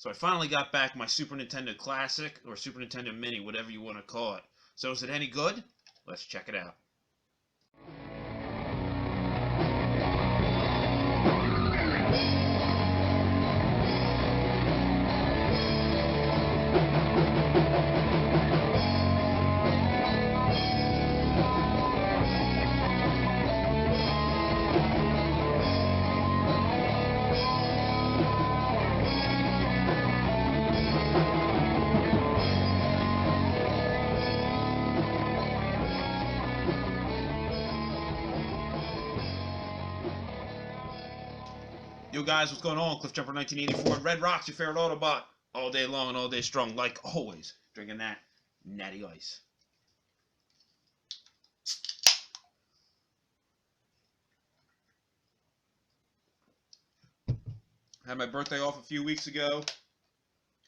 So I finally got back my Super Nintendo Classic, or Super Nintendo Mini, whatever you want to call it. So is it any good? Let's check it out. Yo guys, what's going on? Cliffjumper 1984, Red Rocks, your favorite Autobot. All day long and all day strong, like always. Drinking that natty ice. I had my birthday off a few weeks ago,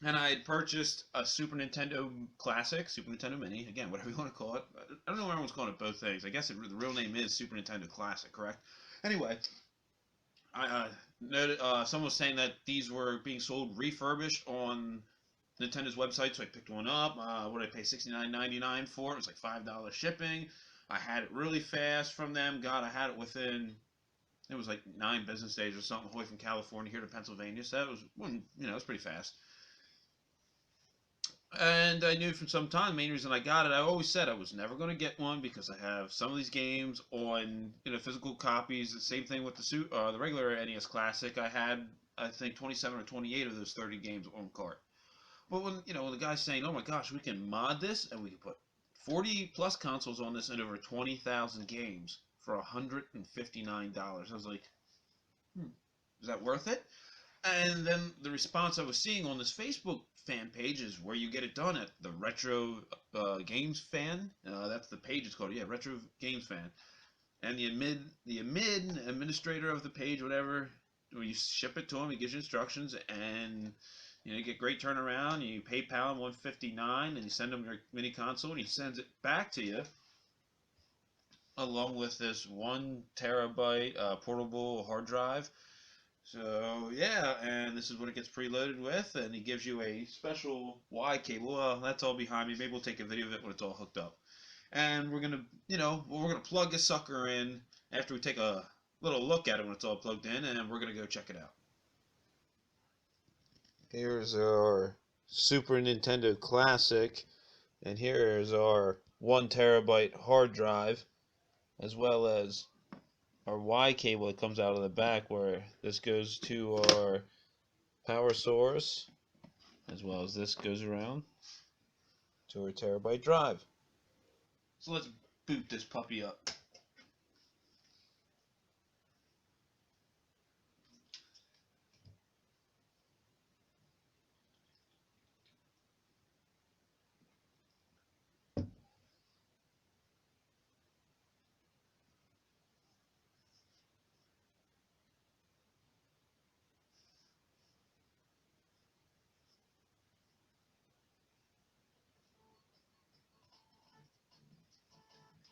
and I had purchased a Super Nintendo Classic, Super Nintendo Mini, again, whatever you want to call it. I don't know why everyone's calling it both things. I guess the real name is Super Nintendo Classic, correct? Anyway, I noted someone was saying that these were being sold refurbished on Nintendo's website, so I picked one up. What did I pay? $69.99 for it. It was like $5 shipping. I had it really fast from them. God, I had it within, it was like 9 business days or something, away from California here to Pennsylvania. So it was, it was pretty fast. And I knew from some time, the main reason I got it, I always said I was never going to get one because I have some of these games on physical copies. The same thing with the regular NES Classic. I had, I think, 27 or 28 of those 30 games on cart. But when the guy's saying, "Oh my gosh, we can mod this and we can put 40 plus consoles on this and over 20,000 games for $159," I was like, is that worth it? And then the response I was seeing on this Facebook fan page is where you get it done at the Retro Games Fan. That's the page it's called. Yeah, Retro Games Fan. And the administrator of the page, whatever, when you ship it to him, he gives you instructions, and you get great turnaround. You PayPal him $159, and you send him your mini console, and he sends it back to you, along with this 1 terabyte portable hard drive. So yeah, and this is what it gets preloaded with, and he gives you a special Y cable. Well, that's all behind me. Maybe we'll take a video of it when it's all hooked up. And we're gonna, we're gonna plug this sucker in after we take a little look at it when it's all plugged in, and we're gonna go check it out. Here's our Super Nintendo Classic, and here is our 1 terabyte hard drive, as well as our Y cable that comes out of the back, where this goes to our power source, as well as this goes around to our terabyte drive. So let's boot this puppy up.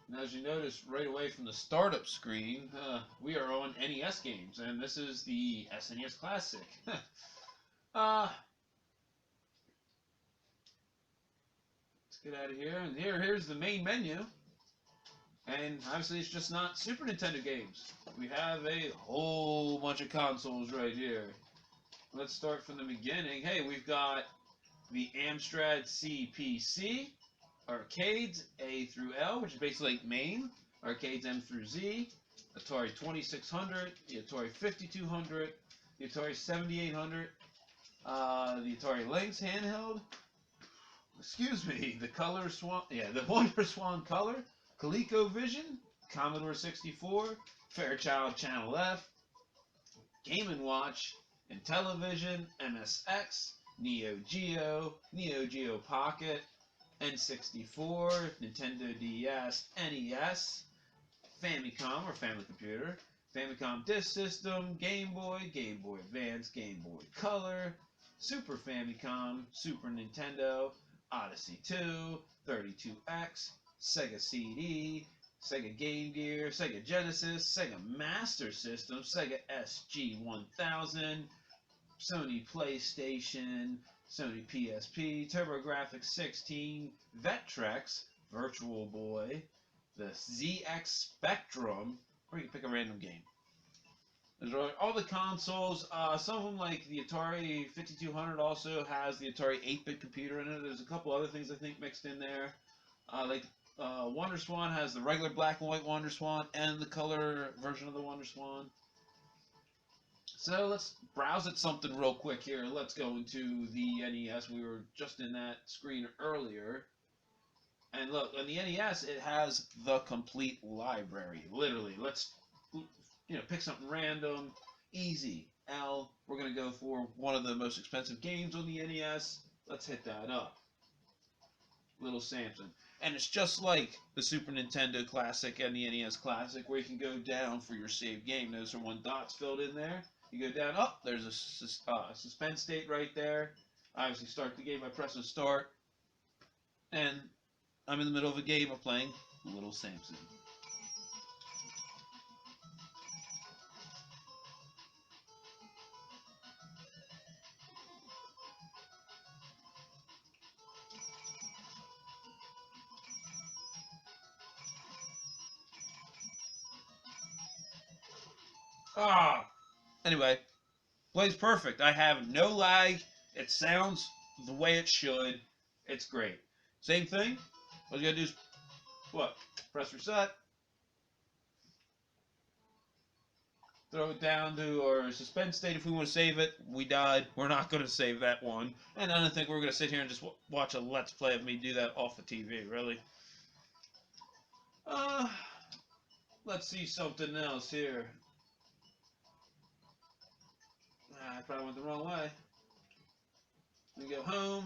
Now, as you notice right away from the startup screen, we are on NES games, and this is the SNES Classic. Let's get out of here, and here's the main menu. And obviously it's just not Super Nintendo games. We have a whole bunch of consoles right here. Let's start from the beginning. Hey, we've got the Amstrad CPC, Arcades A through L, which is basically like MAME, Arcades M through Z, Atari 2600, the Atari 5200, the Atari 7800, the Atari Lynx handheld, excuse me, the Color Swan, the Wonder Swan Color, ColecoVision, Commodore 64, Fairchild Channel F, Game & Watch, Intellivision, MSX, Neo Geo Pocket, N64, Nintendo DS, NES, Famicom or Family Computer, Famicom Disk System, Game Boy Advance, Game Boy Color, Super Famicom, Super Nintendo, Odyssey 2, 32X, Sega CD, Sega Game Gear, Sega Genesis, Sega Master System, Sega SG-1000, Sony PlayStation, Sony PSP, TurboGrafx 16, Vectrex, Virtual Boy, the ZX Spectrum, or you can pick a random game. There's all the consoles. Some of them, like the Atari 5200, also has the Atari 8-bit computer in it. There's a couple other things I think mixed in there. Wonder Swan has the regular black and white Wonder Swan and the color version of the Wonder Swan. So let's browse at something real quick here. Let's go into the NES. We were just in that screen earlier. And look, on the NES, it has the complete library. Literally, let's pick something random, easy. L, we're going to go for one of the most expensive games on the NES. Let's hit that up. Little Samson. And it's just like the Super Nintendo Classic and the NES Classic, where you can go down for your saved game. Those are one dots filled in there. You go down, oh, there's a suspense state right there. Obviously start the game by pressing start. And I'm in the middle of a game of playing Little Samson. Anyway, plays perfect. I have no lag. It sounds the way it should. It's great. Same thing. All you gotta do is what? Press reset. Throw it down to our suspense state if we want to save it. We died. We're not going to save that one. And I don't think we're going to sit here and just watch a Let's Play of me do that off the TV, really. Let's see something else here. I probably went the wrong way. We go home.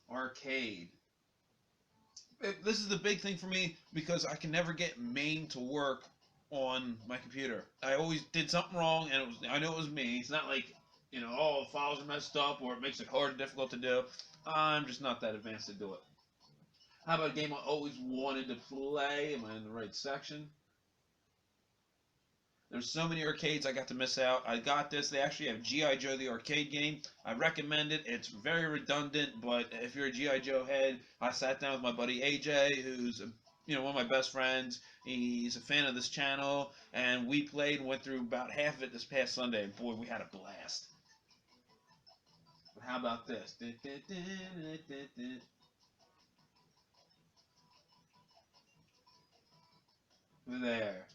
Arcade. This is the big thing for me because I can never get MAME to work on my computer. I always did something wrong, and I know it was me. It's not like, the files are messed up or it makes it hard and difficult to do. I'm just not that advanced to do it. How about a game I always wanted to play? Am I in the right section? There's so many arcades I got to miss out. I got this. They actually have G.I. Joe the arcade game. I recommend it. It's very redundant, but if you're a G.I. Joe head, I sat down with my buddy AJ, who's one of my best friends. He's a fan of this channel, and we played and went through about half of it this past Sunday, and boy, we had a blast. But how about this? There.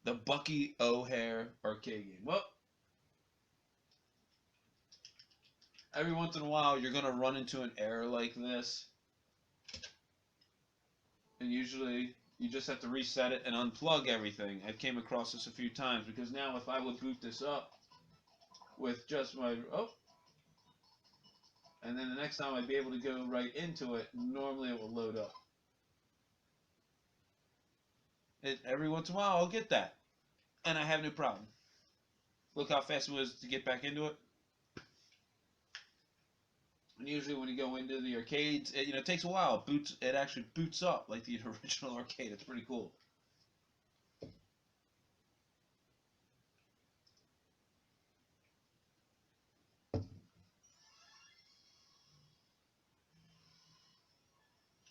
The Bucky O'Hare arcade game. Well, every once in a while you're going to run into an error like this. And usually you just have to reset it and unplug everything. I came across this a few times because now if I would boot this up with just my... and then the next time I'd be able to go right into it, normally it will load up. Every once in a while I'll get that. And I have no problem. Look how fast it was to get back into it. And usually when you go into the arcades, it takes a while. It actually boots up like the original arcade. It's pretty cool.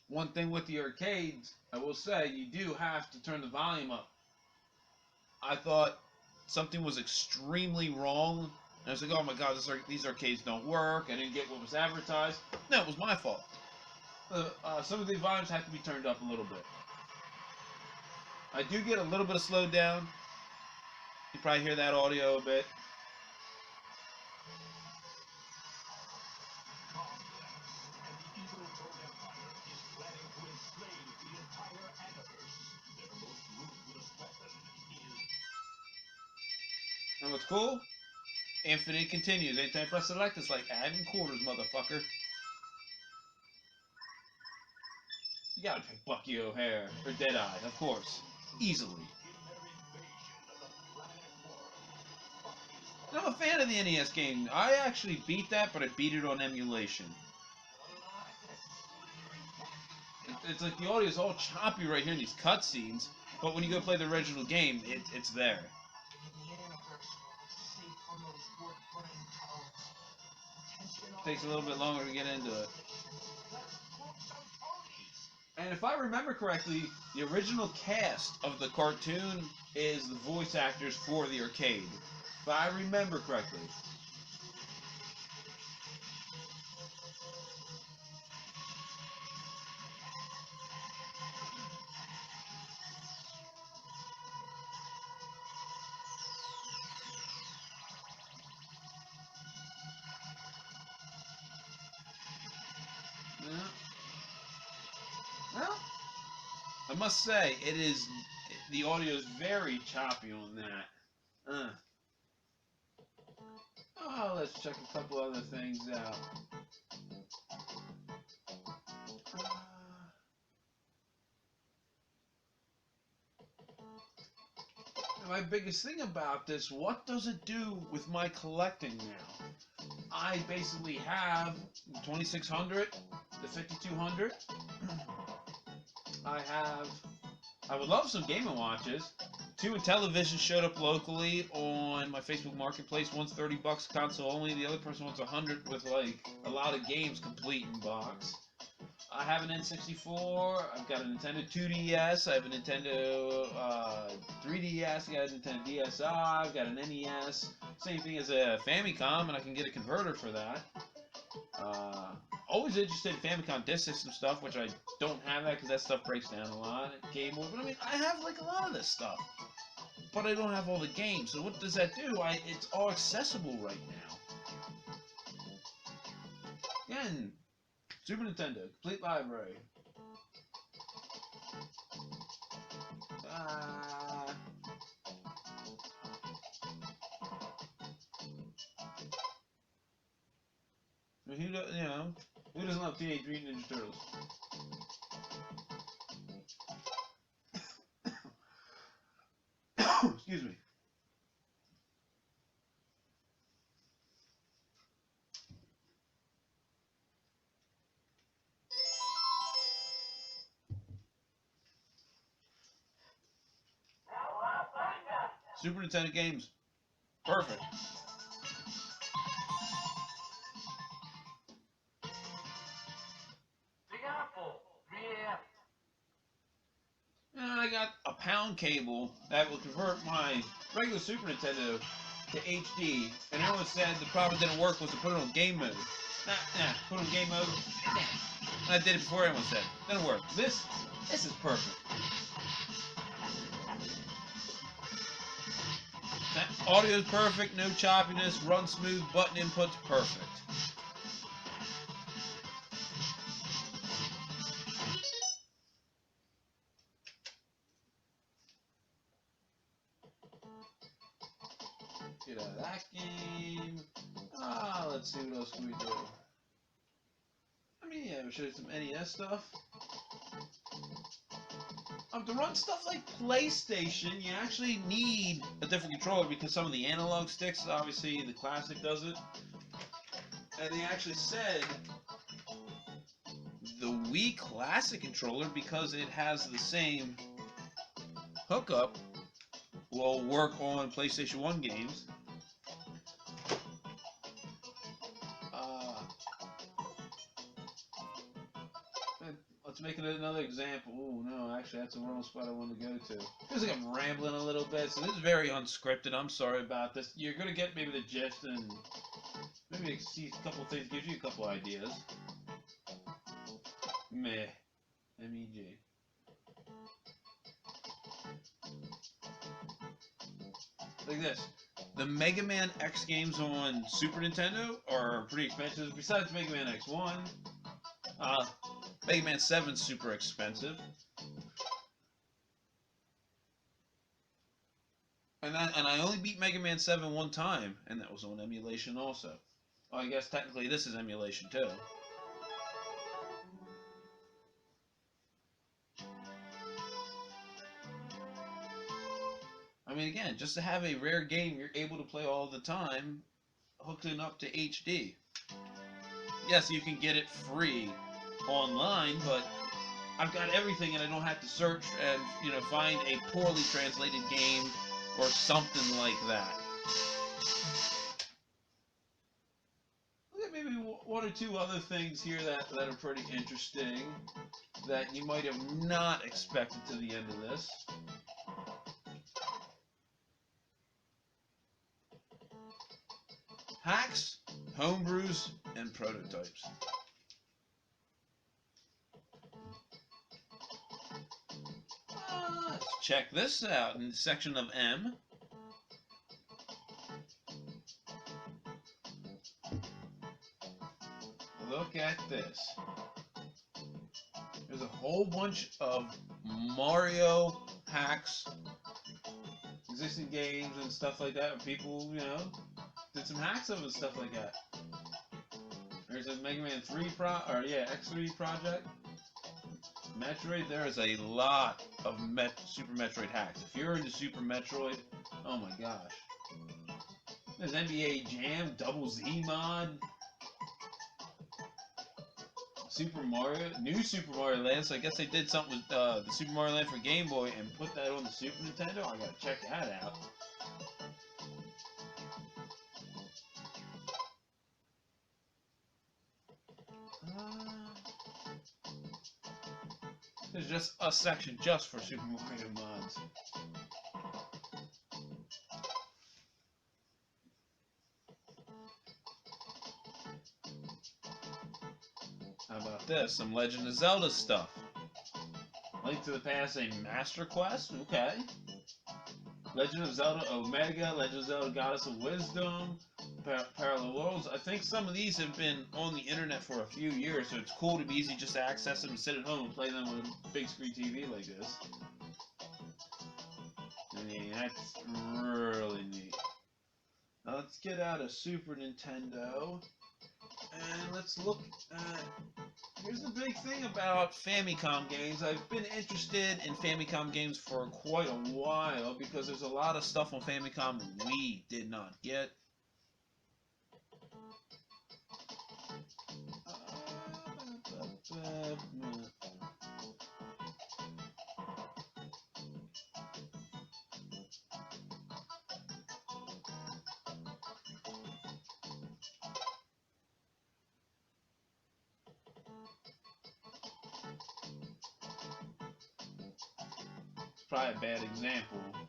One thing with the arcades, I will say, you do have to turn the volume up. I thought something was extremely wrong. And I was like, oh my god, these arcades don't work. I didn't get what was advertised. No, it was my fault. Some of the volumes have to be turned up a little bit. I do get a little bit of slowed down. You probably hear that audio a bit. And what's cool? Infinite continues. Anytime I press select, it's like adding quarters, motherfucker. You gotta pick Bucky O'Hare, or Deadeye, of course. Easily. I'm a fan of the NES game. I actually beat that, but I beat it on emulation. it's like the audio is all choppy right here in these cutscenes, but when you go play the original game, it's there. Takes a little bit longer to get into it. And if I remember correctly, the original cast of the cartoon is the voice actors for the arcade. If I remember correctly. Yeah. Well, I must say, the audio is very choppy on that. Oh, let's check a couple other things out. My biggest thing about this, what does it do with my collecting now? I basically have 2600, the 5200. I would love some Game & Watches. 2 Intellivision showed up locally on my Facebook Marketplace. One's $30 console only. The other person wants 100 with like a lot of games complete in box. I have an N64. I've got a Nintendo 2DS. I have a Nintendo 3DS. I got a Nintendo DSi. I've got an NES. Same thing as a Famicom, and I can get a converter for that. Always interested in Famicom disk system stuff, which I don't have that because that stuff breaks down a lot. Game Boy, but I mean, I have like a lot of this stuff, but I don't have all the games. So what does that do? It's all accessible right now. Again, Super Nintendo, complete library. I mean, who doesn't love Teenage Mutant Ninja Turtles? Excuse me. Super Nintendo games. Perfect. And I got a pound cable that will convert my regular Super Nintendo to HD, and everyone said the problem didn't work was to put it on game mode. Put it on game mode. Nah. I did it before everyone said it. Didn't work. This is perfect. That audio is perfect, no choppiness, run smooth, button inputs perfect. Get out of that game. Let's see what else can we do. I mean, yeah, we should have some NES stuff. To run stuff like PlayStation, you actually need a different controller because some of the analog sticks, obviously the Classic does it. And they actually said the Wii Classic controller, because it has the same hookup, will work on PlayStation 1 games. Let's make it another example. Oh no, actually that's the wrong spot I want to go to. Feels like I'm rambling a little bit, so this is very unscripted. I'm sorry about this. You're gonna get maybe the gist and maybe see a couple things, gives you a couple ideas. Meh. M-E-G. Like this. The Mega Man X games on Super Nintendo are pretty expensive. Besides Mega Man X1, Mega Man 7's super expensive. And I only beat Mega Man 7 one time, and that was on emulation also. Well, I guess technically this is emulation too. I mean, again, just to have a rare game you're able to play all the time, hooked it up to HD. Yes, you can get it free online, but I've got everything, and I don't have to search and find a poorly translated game or something like that. Maybe one or two other things here that are pretty interesting that you might have not expected to the end of this. Hacks, homebrews, and prototypes. Let's check this out in the section of M. Look at this. There's a whole bunch of Mario hacks, existing games and stuff like that. People, did some hacks of it and stuff like that. There's a Mega Man 3 X3 project. Metroid, there is a lot of Super Metroid hacks. If you're into Super Metroid, oh my gosh. There's NBA Jam, Double Z mod. New Super Mario Land, so I guess they did something with the Super Mario Land for Game Boy and put that on the Super Nintendo. I gotta check that out. There's just a section just for Super Mario mods. How about this? Some Legend of Zelda stuff. Link to the Past, a Master Quest? Okay. Legend of Zelda Omega, Legend of Zelda Goddess of Wisdom, Parallel Worlds. I think some of these have been on the internet for a few years, so it's cool to be easy just to access them and sit at home and play them on a big screen TV like this. And yeah, that's really neat. Now let's get out of Super Nintendo. And let's look at... Here's the big thing about Famicom games. I've been interested in Famicom games for quite a while because there's a lot of stuff on Famicom we did not get. Probably a bad example. Not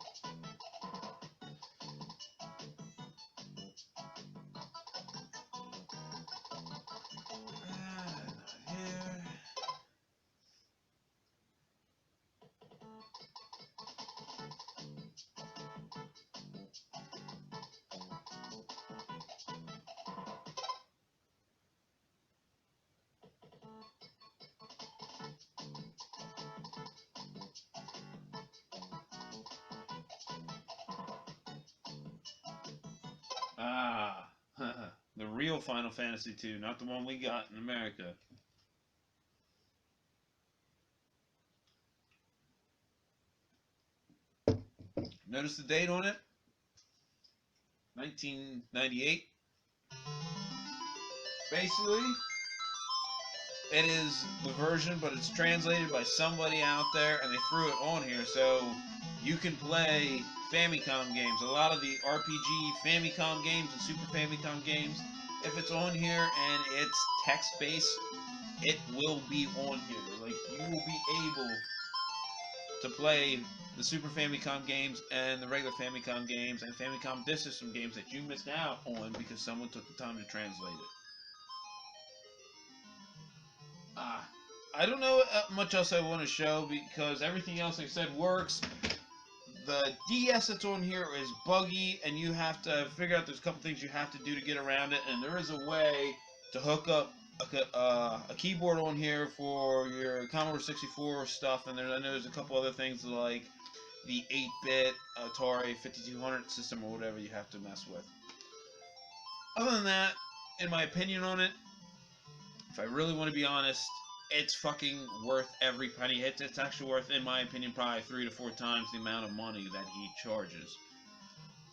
here. Ah, the real Final Fantasy II, not the one we got in America. Notice the date on it? 1998. Basically, it is the version, but it's translated by somebody out there, and they threw it on here, so you can play Famicom games. A lot of the RPG Famicom games and Super Famicom games, if it's on here and it's text-based, it will be on here. Like, you will be able to play the Super Famicom games and the regular Famicom games and Famicom Disk System games that you missed out on because someone took the time to translate it. I don't know much else I want to show because everything else I said works. The DS that's on here is buggy, and you have to figure out there's a couple things you have to do to get around it, and there is a way to hook up a keyboard on here for your Commodore 64 stuff, and I know there's a couple other things like the 8-bit Atari 5200 system or whatever you have to mess with. Other than that, in my opinion on it, if I really want to be honest, it's fucking worth every penny. It's actually worth, in my opinion, probably 3 to 4 times the amount of money that he charges.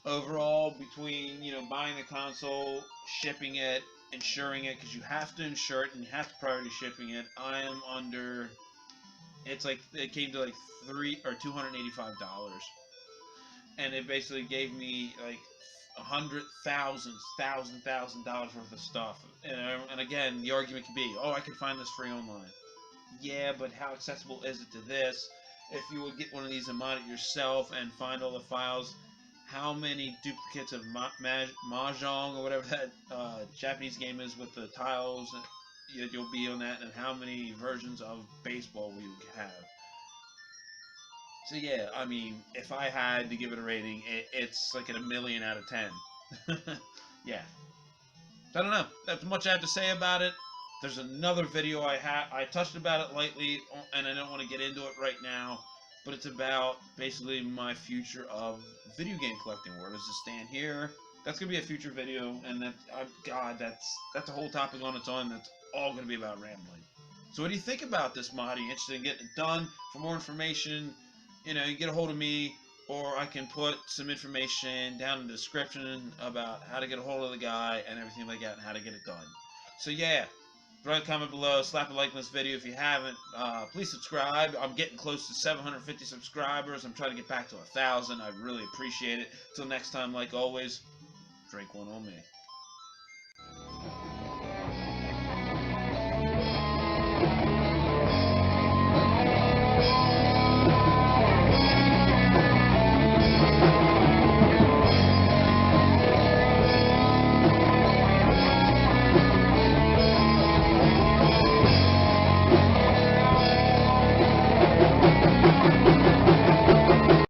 Overall, between, buying the console, shipping it, insuring it, because you have to insure it and you have to priority shipping it, I am under It's like it came to like $285, and it basically gave me like $100,000 worth of stuff. And again, the argument could be, oh, I could find this free online. Yeah, but how accessible is it to this? If you would get one of these and mod it yourself and find all the files, how many duplicates of Mahjong or whatever that Japanese game is with the tiles you'll be on that, and how many versions of baseball we would have? So yeah, I mean, if I had to give it a rating, it's like at 1,000,000 out of 10. Yeah. I don't know. That's much I have to say about it. There's another video I touched about it lightly, and I don't want to get into it right now. But it's about basically my future of video game collecting. Where does it stand here? That's gonna be a future video, and God, that's a whole topic on its own. That's all gonna be about rambling. So what do you think about this mod? Are you interested in getting it done? For more information, you know, you get a hold of me, or I can put some information down in the description about how to get a hold of the guy and everything like that and how to get it done. So yeah, write a comment below, slap a like on this video if you haven't. Please subscribe. I'm getting close to 750 subscribers. I'm trying to get back to 1,000. I really appreciate it. Till next time, like always, drink one on me.